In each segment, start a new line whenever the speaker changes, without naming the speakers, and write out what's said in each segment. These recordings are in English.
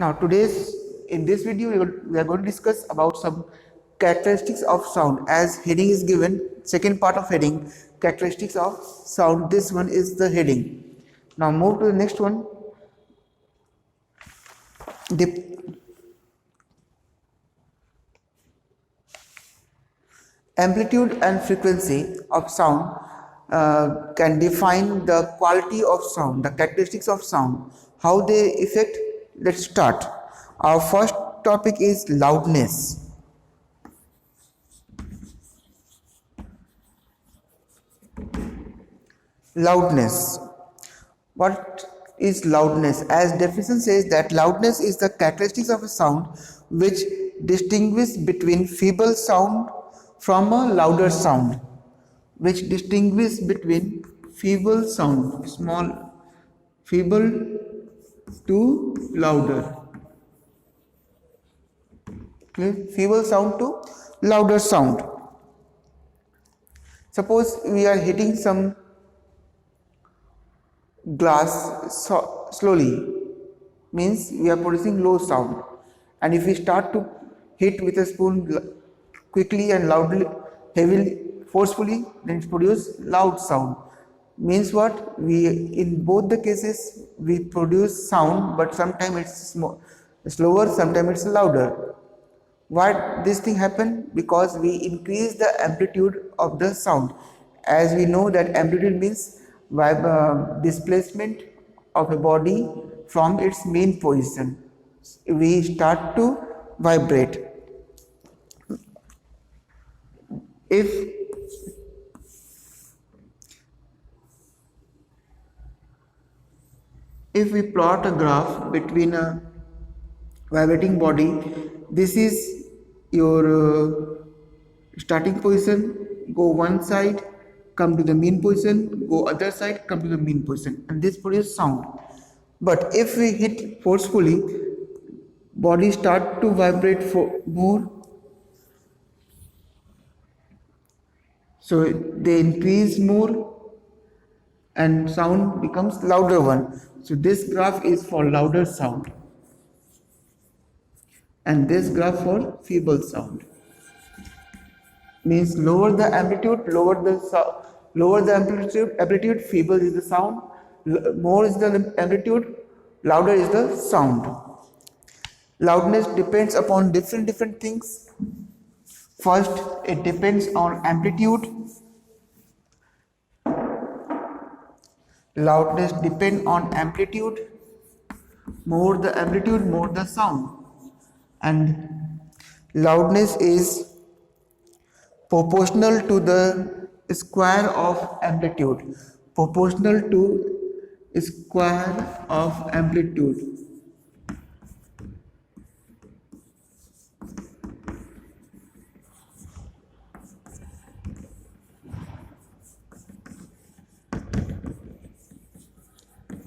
Now in this video we are going to discuss about some characteristics of sound. As heading is given, second part of heading, characteristics of sound. This one is the heading. Now move to the next one. Amplitude and frequency of sound can define the quality of sound, the characteristics of sound, how they affect. Let's start. Our first topic is loudness. Loudness. What is loudness? As definition says that loudness is the characteristics of a sound which distinguish between feeble sound from a louder sound. Which distinguish between feeble sound, small, feeble to louder. Okay, feeble sound to louder sound. Suppose we are hitting some glass slowly, means we are producing low sound, and if we start to hit with a spoon quickly and loudly, heavily, forcefully, then it produces loud sound. Means what? We in both the cases we produce sound, but sometimes it's slower, sometimes it's louder. Why this thing happen? Because we increase the amplitude of the sound. As we know that amplitude means displacement of a body from its mean position. We start to vibrate. If we plot a graph between a vibrating body, this is your starting position, go one side, come to the mean position, go other side, come to the mean position, and this produces sound. But if we hit forcefully, body start to vibrate more, so they increase more and sound becomes louder one. So this graph is for louder sound and this graph for feeble sound. Means lower the amplitude, lower the amplitude, feeble is the sound, more is the amplitude, louder is the sound. Loudness depends upon different things. First, it depends on amplitude. Loudness depends on amplitude. More the amplitude, more the sound. And loudness is proportional to the square of amplitude. Proportional to square of amplitude.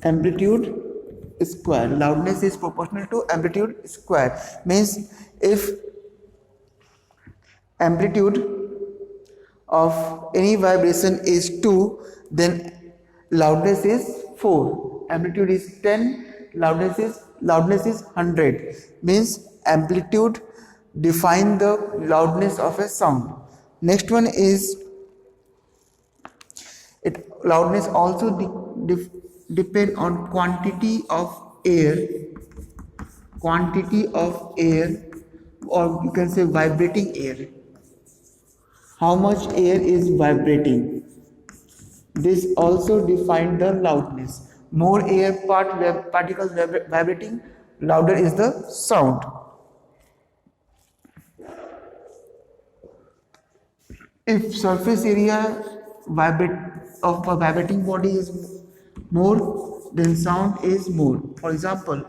Amplitude square. Loudness is proportional to amplitude square. Means if amplitude of any vibration is 2, then loudness is 4. Amplitude is 10, loudness is 100. Means amplitude define the loudness of a sound. Next one is loudness also depend on quantity of air, or you can say vibrating air. How much air is vibrating? This also define the loudness. More air particles vibrating, louder is the sound. If surface area of a vibrating body is more, then sound is more. For example,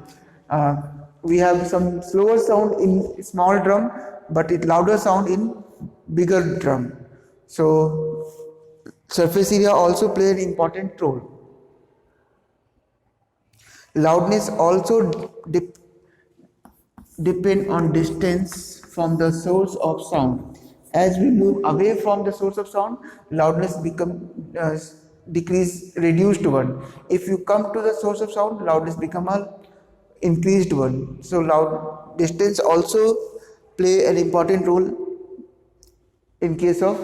we have some slower sound in small drum, but it louder sound in bigger drum. So surface area also play an important role. Loudness also depend on distance from the source of sound. As we move away from the source of sound, loudness reduced to 1. If you come to the source of sound, loudness become increased one. So loud distance also play an important role in case of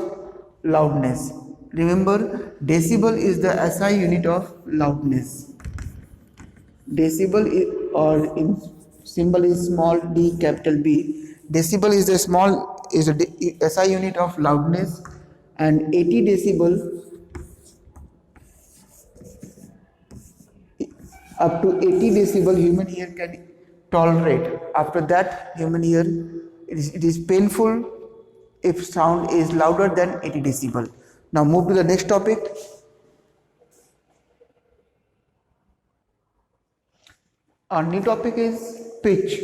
loudness. Remember, decibel is the SI unit of loudness. Decibel is, or in symbol is small d capital B. Decibel is the small is a SI unit of loudness, and 80 decibel up to 80 decibel human ear can tolerate. After that, human ear it is painful if sound is louder than 80 decibel. Now move to the next topic. Our new topic is pitch.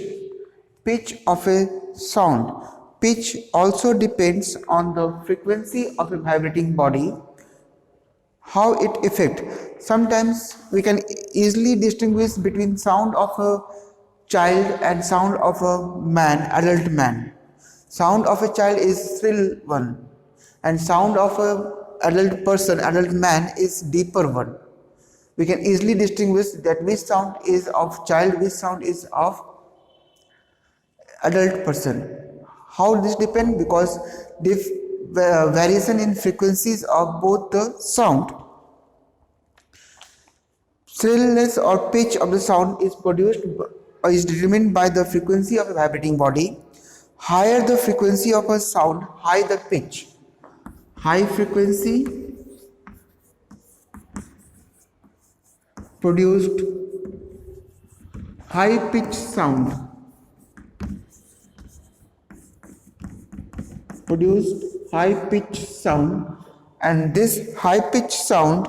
Pitch of a sound. Pitch also depends on the frequency of a vibrating body, how it affects. Sometimes we can easily distinguish between sound of a child and sound of a man, adult man. Sound of a child is shrill one, and sound of a adult person, adult man is deeper one. We can easily distinguish that which sound is of child, which sound is of adult person. How this depend? Because variation in frequencies of both the sound. Shrillness or pitch of the sound is produced or is determined by the frequency of a vibrating body. Higher the frequency of a sound, high the pitch. High frequency produced high pitch sound. Produced high pitch sound, and this high pitch sound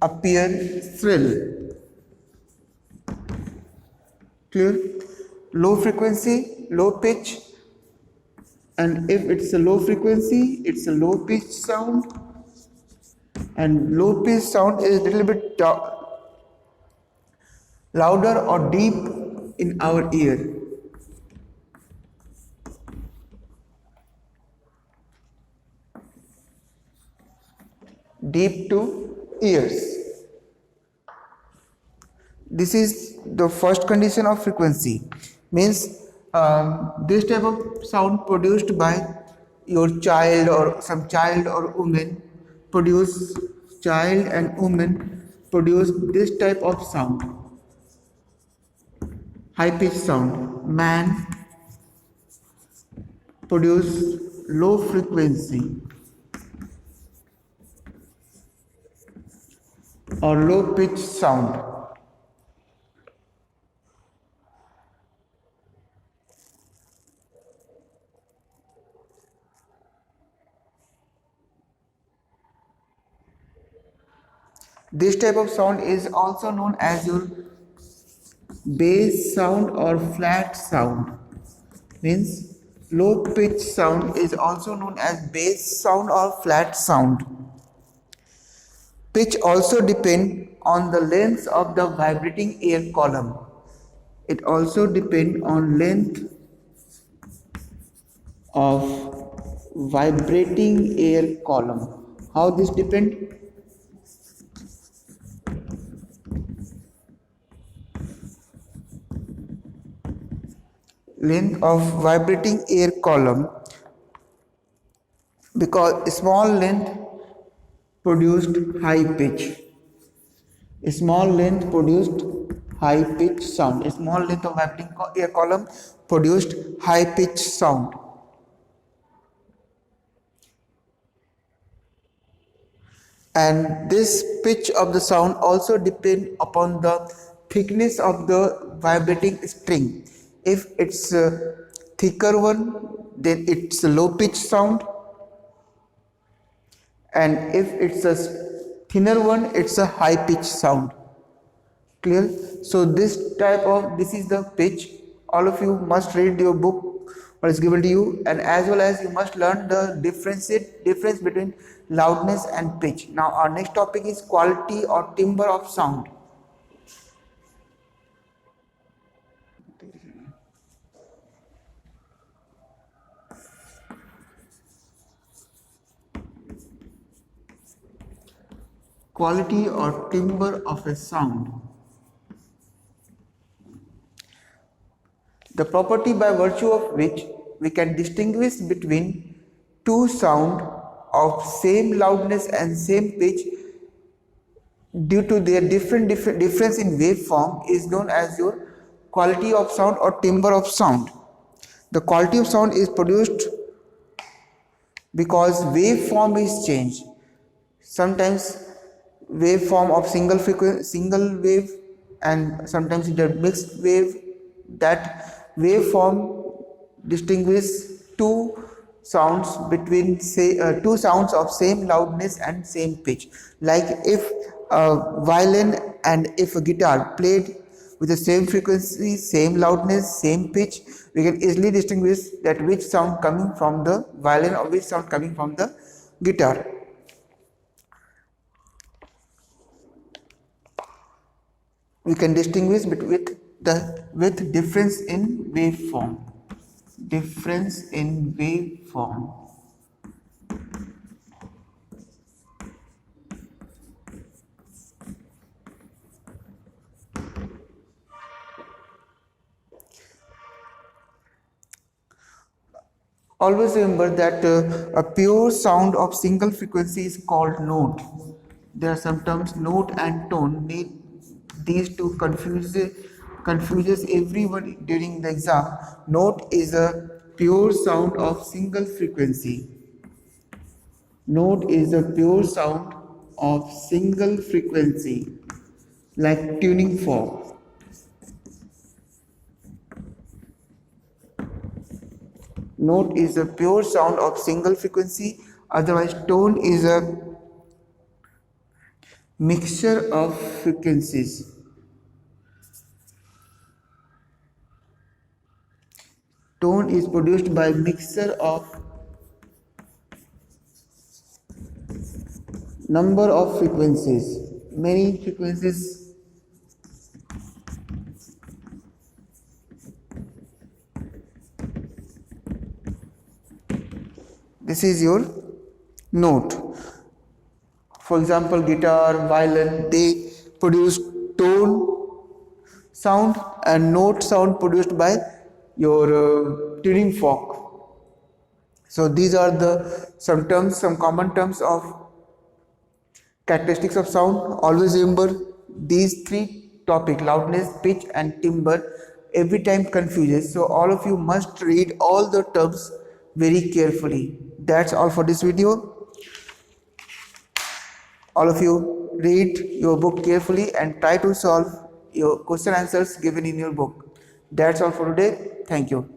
appear shrill. Clear? Low frequency, low pitch, and if it's a low frequency, it's a low pitch sound, and low pitch sound is a little bit louder or deep in our ear. Deep to ears. This is the first condition of frequency. Means this type of sound produced by your child or some child or woman produce child and woman produce this type of sound, high pitch sound. Man produce low frequency or low pitch sound. This type of sound is also known as your bass sound or flat sound. Means low pitch sound is also known as bass sound or flat sound. Pitch also depend on the length of the vibrating air column. It also depend on length of vibrating air column. How this depend? Length of vibrating air column, because small length produced high pitch. Small length produced high pitch sound. Small length of vibrating air column produced high pitch sound. And this pitch of the sound also depend upon the thickness of the vibrating string. If it's a thicker one, then it's a low pitch sound, and if it's a thinner one, it's a high pitch sound. Clear? So this is the pitch. All of you must read your book what is given to you, and as well as you must learn the difference between loudness and pitch. Now our next topic is quality or timbre of sound. Quality or timbre of a sound. the property by virtue of which we can distinguish between two sound of same loudness and same pitch due to their difference in waveform is known as your quality of sound or timbre of sound. The quality of sound is produced because waveform is changed. Sometimes waveform of single wave, and sometimes it is mixed wave. That waveform distinguishes two sounds between two sounds of same loudness and same pitch. Like if a violin and if a guitar played with the same frequency, same loudness, same pitch, we can easily distinguish that which sound coming from the violin or which sound coming from the guitar. We can distinguish with difference in waveform. Difference in waveform. Always remember that a pure sound of single frequency is called note. There are some terms note and tone. These two confuses everyone during the exam. Note is a pure sound of single frequency. Note is a pure sound of single frequency, like tuning fork. Note is a pure sound of single frequency, otherwise tone is a mixture of frequencies. Tone is produced by mixture of number of frequencies, many frequencies. This is your note. For example, guitar, violin, they produce tone sound and note sound produced by your tuning fork. So these are some common terms of characteristics of sound. Always remember these three topics: loudness, pitch and timbre. Every time confuses. So all of you must read all the terms very carefully. That's all for this video. All of you read your book carefully and try to solve your question answers given in your book. That's all for today. Thank you.